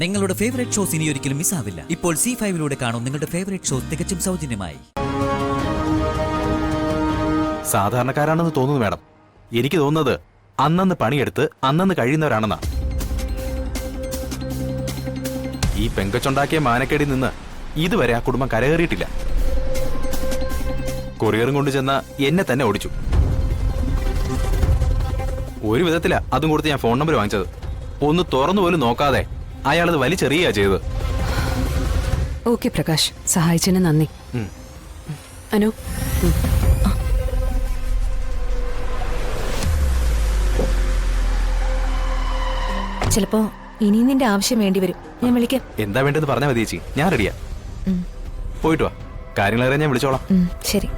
നിങ്ങളുടെ favourite shows ഇനി ഒരിക്കലും മിസ്സാവില്ല. ഇപ്പോൾ C5-ലൂടെ കാണും നിങ്ങളുടെ ഫേവറേറ്റ് ഷോസ് തികച്ചും സൗജന്യമായി. സാധാരണക്കാരാണെന്ന് തോന്നുന്നു മാഡം. എനിക്ക് തോന്നുന്നത് അന്നന്ന് പണിയെടുത്ത് അന്നന്ന് കഴിയുന്നവരാണെന്നാ. ഈ പെങ്കച്ചുണ്ടാക്കിയ മാനക്കേടിൽ നിന്ന് ഇതുവരെ ആ കുടുംബം കരകയറിയിട്ടില്ല. കൊറിയറും കൊണ്ടു ചെന്ന എന്നെ തന്നെ ഓടിച്ചു. ഒരു വിധത്തിലാ അതും കൊടുത്ത് ഞാൻ ഫോൺ നമ്പർ വാങ്ങിച്ചത്. ഒന്ന് തുറന്നു പോലും നോക്കാതെ അയാളത് വലിച്ചെറിയുക ചെയ്തത്. ഓക്കെ പ്രകാശ്, സഹായിച്ചതിന് നന്ദി. അനു, ചിലപ്പോ ഇനി നിന്റെ ആവശ്യം വേണ്ടി വരും. ഞാൻ വിളിക്കാം. എന്താ വേണ്ടത് പറഞ്ഞാൽ മതി ചേച്ചി, ഞാൻ റെഡിയാ. പോയിട്ട് വാ, കാര്യങ്ങളേറെ ഞാൻ വിളിച്ചോളാം. ശരി.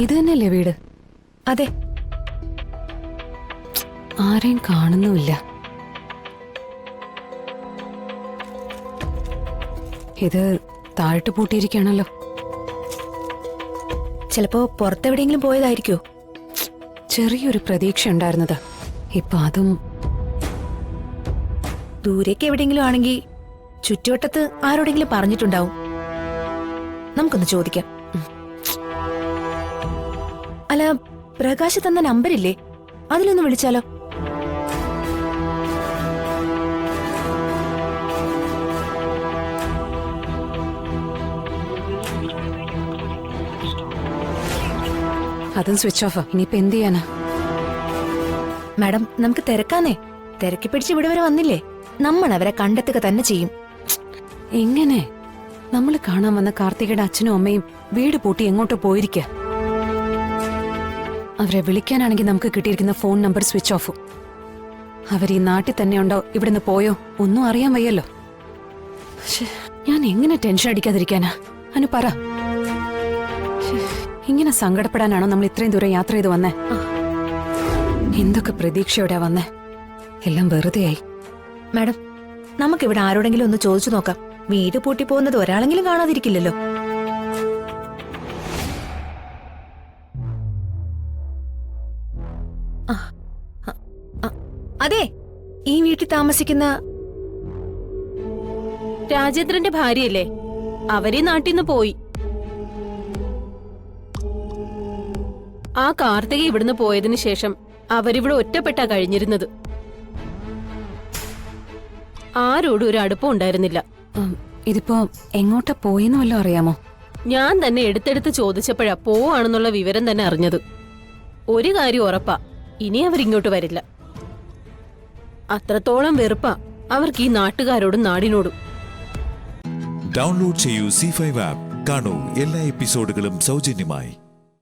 ഇത് തന്നെയല്ലേ വീട്? അതെ. ആരെയും കാണുന്നുമില്ല. ഇത് താഴ്ത്തു പൂട്ടിയിരിക്കുകയാണല്ലോ. ചിലപ്പോ പുറത്തെവിടെയെങ്കിലും പോയതായിരിക്കോ? ചെറിയൊരു പ്രതീക്ഷ ഉണ്ടായിരുന്നത് ഇപ്പൊ അതും. ദൂരേക്ക് എവിടെയെങ്കിലും ആണെങ്കിൽ ചുറ്റുവട്ടത്ത് ആരോടെങ്കിലും പറഞ്ഞിട്ടുണ്ടാവും. നമുക്കൊന്ന് ചോദിക്കാം. അല്ല, പ്രകാശ് തന്ന നമ്പരില്ലേ, അതിലൊന്ന് വിളിച്ചാലോ? അതും സ്വിച്ച് ഓഫ്. ഇനിയിപ്പോ എന്ത് ചെയ്യാനാ? മാഡം, നമുക്ക് തിരക്കാന്നേ. തിരക്കി പിടിച്ച് ഇവിടെ വരെ വന്നില്ലേ, നമ്മൾ അവരെ കണ്ടെത്തുക തന്നെ ചെയ്യും. എങ്ങനെ? നമ്മൾ കാണാൻ വന്ന കാർത്തികയുടെ അച്ഛനും അമ്മയും വീട് പൂട്ടി എങ്ങോട്ടോ പോയിരിക്കുക. അവരെ വിളിക്കാനാണെങ്കിൽ നമുക്ക് കിട്ടിയിരിക്കുന്ന ഫോൺ നമ്പർ സ്വിച്ച് ഓഫും. അവർ ഈ നാട്ടിൽ തന്നെയുണ്ടോ ഇവിടുന്ന് പോയോ ഒന്നും അറിയാൻ വയ്യല്ലോ. ഞാൻ എങ്ങനെ ടെൻഷൻ അടിക്കാതിരിക്കാനാ? അനു പറ, ഇങ്ങനെ സങ്കടപ്പെടാനാണോ നമ്മൾ ഇത്രയും ദൂരം യാത്ര ചെയ്ത് വന്നേ? എന്തൊക്കെ പ്രതീക്ഷയോടെ വന്നേ, എല്ലാം വെറുതെയായി. മാഡം, നമുക്കിവിടെ ആരോടെങ്കിലും ഒന്ന് ചോദിച്ചു നോക്കാം. വീട് പൂട്ടി പോകുന്നത് ഒരാളെങ്കിലും കാണാതിരിക്കില്ലല്ലോ. അതെ, ഈ വീട്ടിൽ താമസിക്കുന്ന രാജേന്ദ്രന്റെ ഭാര്യയല്ലേ? അവരെ നാട്ടിൽ നിന്ന് പോയി. ആ കാർത്തിക ഇവിടുന്ന് പോയതിനു ശേഷം അവരിവിടെ ഒറ്റപ്പെട്ടാ കഴിഞ്ഞിരുന്നത്. ആരോടും ഒരു അടുപ്പം ഉണ്ടായിരുന്നില്ല. ഇതിപ്പോ എങ്ങോട്ടാ പോയെന്ന് വല്ലതും അറിയാമോ? ഞാൻ തന്നെ എടുത്തെടുത്ത് ചോദിച്ചപ്പോഴാ പോവാണെന്നുള്ള വിവരം തന്നെ അറിഞ്ഞത്. ഒരു കാര്യം ഉറപ്പാ, ഇനി അവരിങ്ങോട്ട് വരില്ല. അത്രത്തോളം വെറുപ്പാ അവർക്ക് ഈ നാട്ടുകാരോടും നാടിനോടും. ഡൗൺലോഡ് ചെയ്യൂ C5 ആപ്പ്. കാണൂ എല്ലാ എപ്പിസോഡുകളും സൗജന്യമായി.